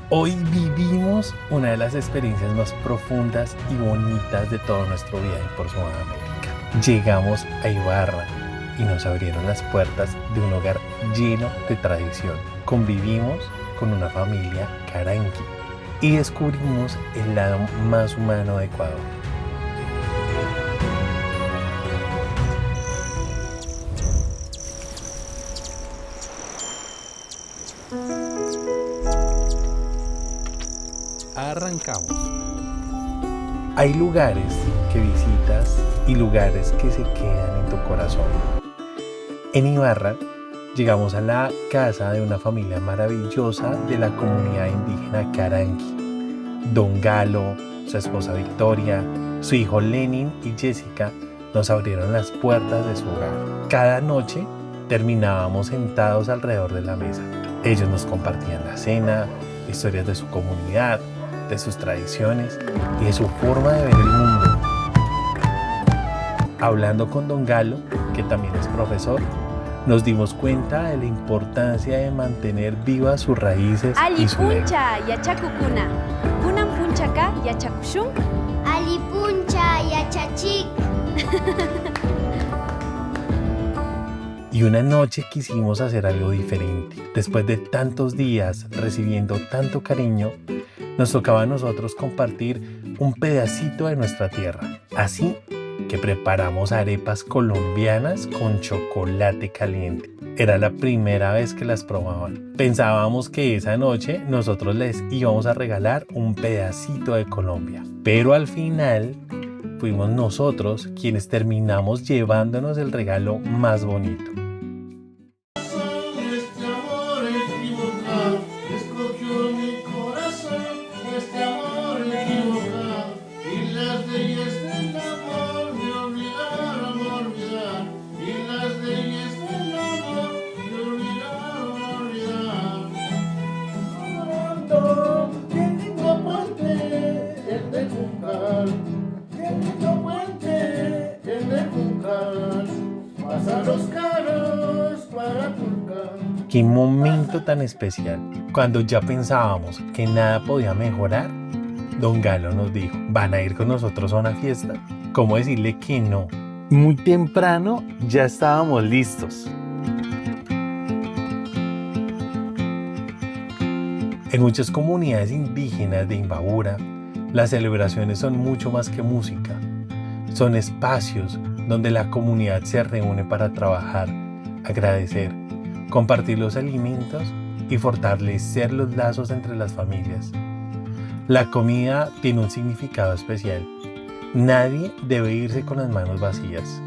Hoy vivimos una de las experiencias más profundas y bonitas de todo nuestro viaje por Sudamérica. Llegamos a Ibarra y nos abrieron las puertas de un hogar lleno de tradición. Convivimos con una familia Caranqui y descubrimos el lado más humano de Ecuador. Arrancamos. Hay lugares que visitas y lugares que se quedan en tu corazón. En Ibarra llegamos a la casa de una familia maravillosa de la comunidad indígena Caranqui. Don Galo, su esposa Victoria, su hijo Lenin y Jessica nos abrieron las puertas de su hogar. Cada noche terminábamos sentados alrededor de la mesa. Ellos nos compartían la cena, historias de su comunidad, de sus tradiciones y de su forma de ver el mundo. Hablando con Don Galo, que también es profesor, nos dimos cuenta de la importancia de mantener vivas sus raíces y su lengua. Alipuncha yachakukuna, kunan punchaka yachakushun. Alipuncha yachachik. Y una noche quisimos hacer algo diferente. Después de tantos días recibiendo tanto cariño, nos tocaba a nosotros compartir un pedacito de nuestra tierra. Así que preparamos arepas colombianas con chocolate caliente. Era la primera vez que las probaban. Pensábamos que esa noche nosotros les íbamos a regalar un pedacito de Colombia. Pero al final fuimos nosotros quienes terminamos llevándonos el regalo más bonito. Qué momento tan especial. Cuando ya pensábamos que nada podía mejorar, Don Galo nos dijo: ¿van a ir con nosotros a una fiesta? ¿Cómo decirle que no? Muy temprano ya estábamos listos. En muchas comunidades indígenas de Imbabura, las celebraciones son mucho más que música. Son espacios donde la comunidad se reúne para trabajar, agradecer, compartir los alimentos y fortalecer los lazos entre las familias. La comida tiene un significado especial. Nadie debe irse con las manos vacías.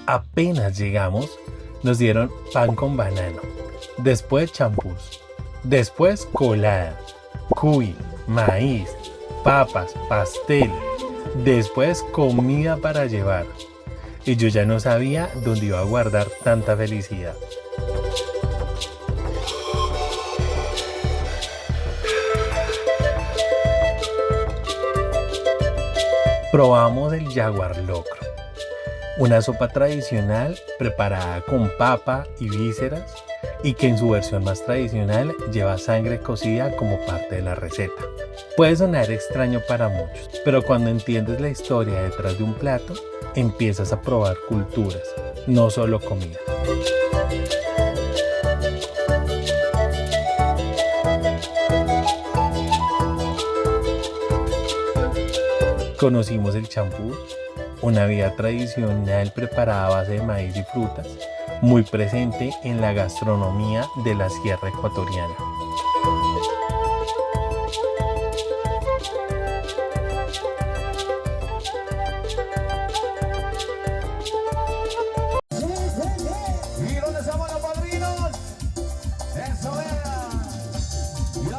Apenas llegamos, nos dieron pan con banano, después champús, después colada, cuy, maíz, papas, pastel, después comida para llevar. Y yo ya no sabía dónde iba a guardar tanta felicidad. Probamos el jaguar locro, una sopa tradicional preparada con papa y vísceras y que en su versión más tradicional lleva sangre cocida como parte de la receta. Puede sonar extraño para muchos, pero cuando entiendes la historia detrás de un plato, empiezas a probar culturas, no solo comida. Conocimos el champú, una bebida tradicional preparada a base de maíz y frutas, muy presente en la gastronomía de la Sierra Ecuatoriana.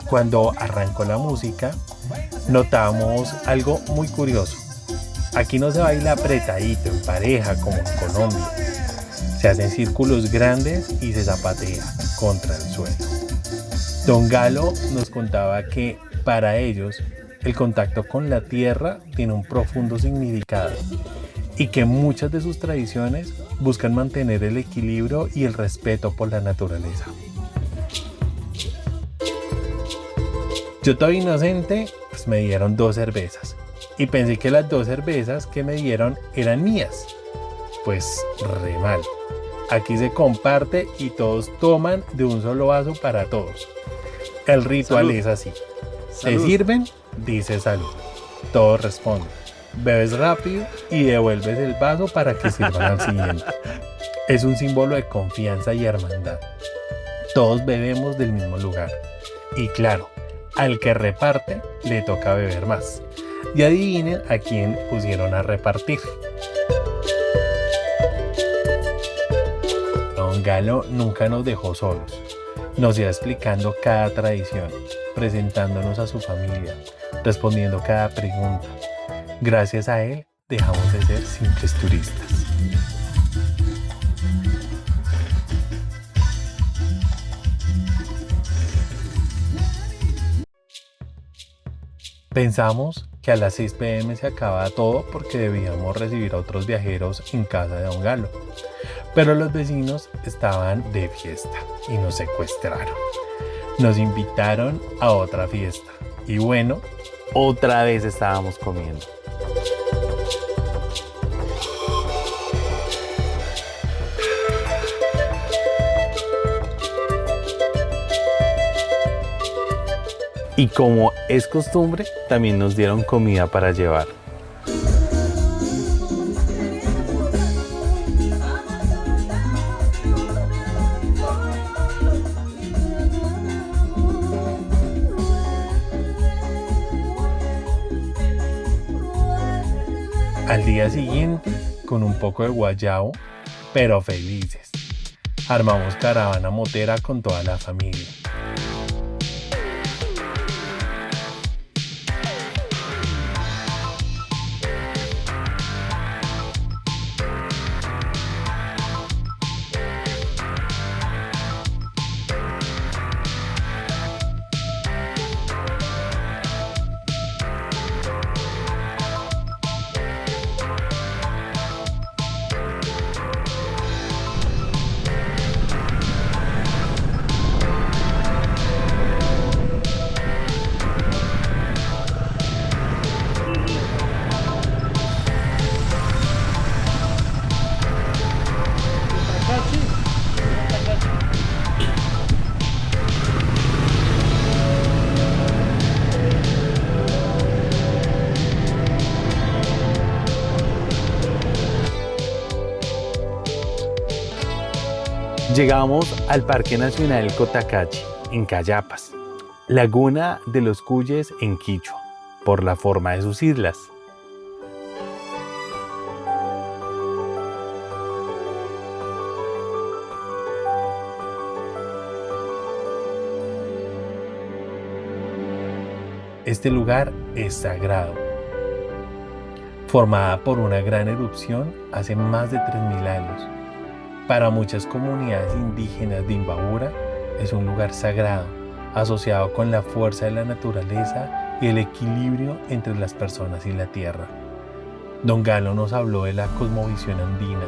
Cuando arrancó la música, notamos algo muy curioso. Aquí no se baila apretadito, en pareja, como en Colombia. Se hacen círculos grandes y se zapatea contra el suelo. Don Galo nos contaba que para ellos el contacto con la tierra tiene un profundo significado y que muchas de sus tradiciones buscan mantener el equilibrio y el respeto por la naturaleza. Yo todo inocente, pues me dieron 2 cervezas y pensé que las 2 cervezas que me dieron eran mías. Pues re mal. Aquí se comparte y todos toman de un solo vaso para todos. El ritual es así. ¿Te sirven? Dice salud. Todos responden. Bebes rápido y devuelves el vaso para que sirvan al siguiente. Es un símbolo de confianza y hermandad. Todos bebemos del mismo lugar. Y claro, al que reparte le toca beber más. Y adivinen a quién pusieron a repartir. Don Galo nunca nos dejó solos. Nos iba explicando cada tradición, presentándonos a su familia, respondiendo cada pregunta. Gracias a él, dejamos de ser simples turistas. Pensamos que a las 6 p.m. se acababa todo porque debíamos recibir a otros viajeros en casa de Don Galo. Pero los vecinos estaban de fiesta y nos secuestraron. Nos invitaron a otra fiesta y bueno, Otra vez estábamos comiendo. Y como es costumbre, también nos dieron comida para llevar. al día siguiente, con un poco de guayabo, pero felices, armamos caravana motera con toda la familia. Llegamos al Parque Nacional Cotacachi, en Cayapas, Laguna de los Cuyes en Quichua, por la forma de sus islas. Este lugar es sagrado, formada por una gran erupción hace más de 3000 años. Para muchas comunidades indígenas de Imbabura es un lugar sagrado, asociado con la fuerza de la naturaleza y el equilibrio entre las personas y la tierra. Don Galo nos habló de la cosmovisión andina,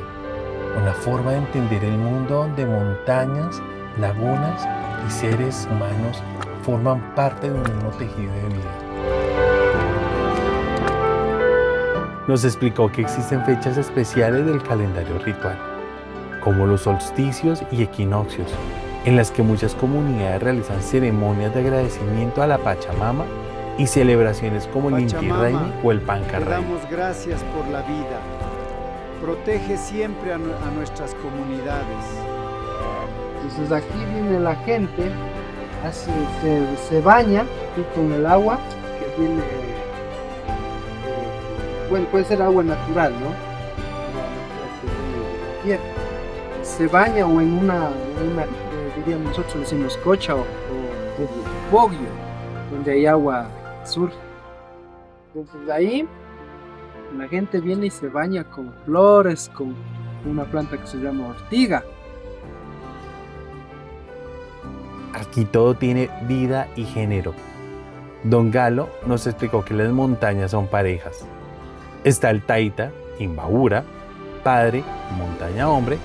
una forma de entender el mundo donde montañas, lagunas y seres humanos forman parte de un mismo tejido de vida. Nos explicó que existen fechas especiales del calendario ritual, como los solsticios y equinoccios, en las que muchas comunidades realizan ceremonias de agradecimiento a la Pachamama y celebraciones como el Inti Raymi o el Panca Te Raymi. damos gracias por la vida. Protege siempre a nuestras comunidades. Entonces aquí viene la gente, se baña aquí con el agua que viene, bueno, puede ser agua natural, ¿no? Que viene de la tierra. Se baña o en una diríamos nosotros le decimos cocha o bogio, donde hay agua surge. Entonces ahí la gente viene y se baña con flores, con una planta que se llama ortiga. Aquí todo tiene vida y género. Don Galo nos explicó que las montañas son parejas. Está el Taita, Imbabura, padre, montaña hombre,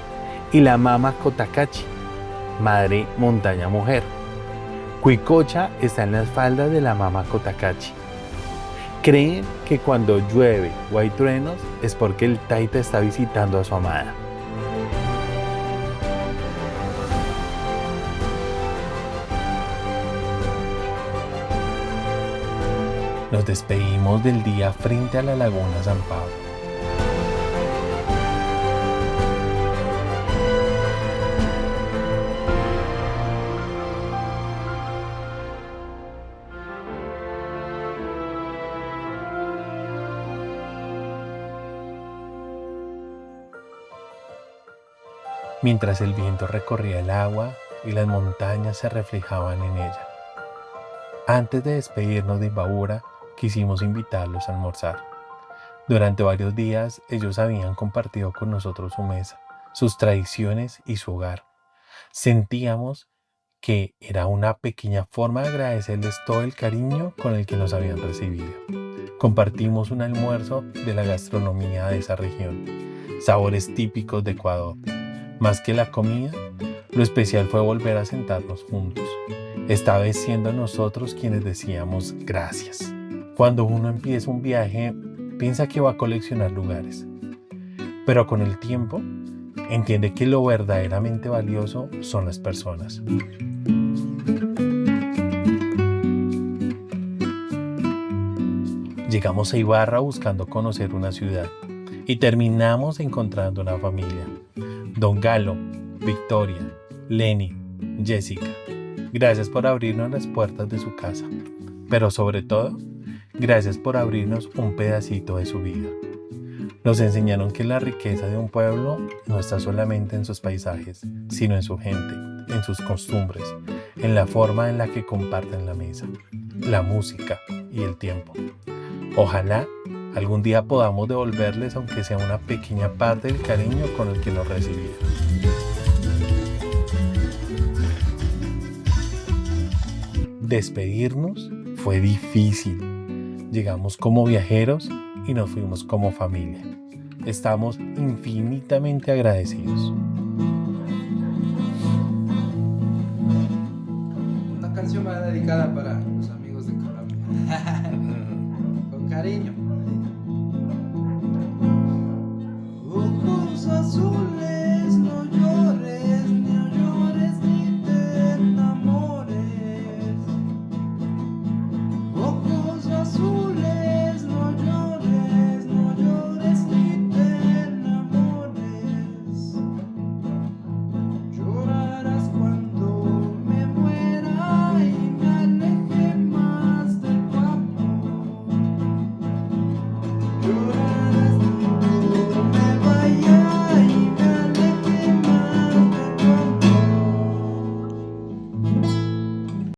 y la Mama Cotacachi, Madre Montaña Mujer. Cuicocha está en las faldas de la Mama Cotacachi. Creen que cuando llueve o hay truenos es porque el Taita está visitando a su amada. Nos despedimos del día frente a la Laguna San Pablo. Mientras el viento recorría el agua y las montañas se reflejaban en ella. Antes de despedirnos de Imbabura, quisimos invitarlos a almorzar. Durante varios días ellos habían compartido con nosotros su mesa, sus tradiciones y su hogar. Sentíamos que era una pequeña forma de agradecerles todo el cariño con el que nos habían recibido. Compartimos un almuerzo de la gastronomía de esa región, sabores típicos de Ecuador. Más que la comida, lo especial fue volver a sentarnos juntos, esta vez siendo nosotros quienes decíamos gracias. Cuando uno empieza un viaje, piensa que va a coleccionar lugares, pero con el tiempo entiende que lo verdaderamente valioso son las personas. Llegamos a Ibarra buscando conocer una ciudad y terminamos encontrando una familia. Don Galo, Victoria, Lenny, Jessica, gracias por abrirnos las puertas de su casa, pero sobre todo, gracias por abrirnos un pedacito de su vida. Nos enseñaron que la riqueza de un pueblo no está solamente en sus paisajes, sino en su gente, en sus costumbres, en la forma en la que comparten la mesa, la música y el tiempo. Ojalá algún día podamos devolverles aunque sea una pequeña parte del cariño con el que nos recibieron. Despedirnos fue difícil. Llegamos como viajeros y nos fuimos como familia. Estamos infinitamente agradecidos. Una canción más dedicada para los amigos de Colombia. Con cariño.